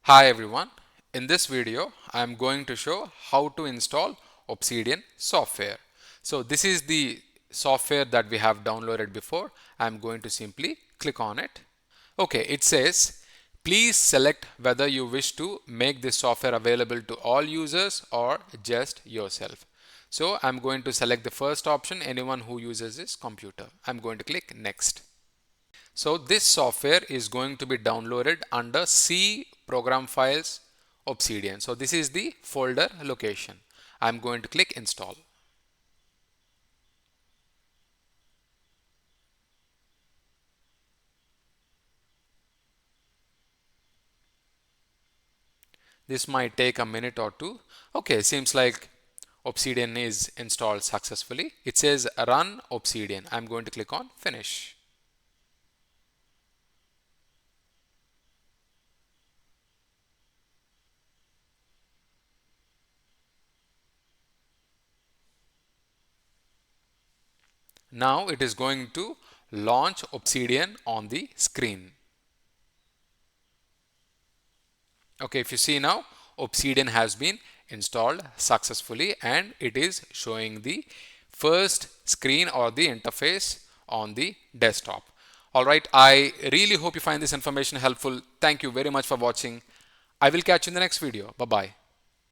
Hi everyone, in this video I am going to show how to install Obsidian software. So this is the software that we have downloaded before. I am going to simply click on it. Okay, it says please select whether you wish to make this software available to all users or just yourself. So I'm going to select the first option, anyone who uses this computer. I'm going to click next. So this software is going to be downloaded under C program files Obsidian. So this is the folder location. I'm going to click install. This might take a minute or two. Okay, seems like Obsidian is installed successfully. It says run Obsidian. I'm going to click on finish. Now it is going to launch Obsidian on the screen. Okay, if you see now, Obsidian has been installed successfully and it is showing the first screen or the interface on the desktop. Alright, I really hope you find this information helpful. Thank you very much for watching. I will catch you in the next video. Bye bye.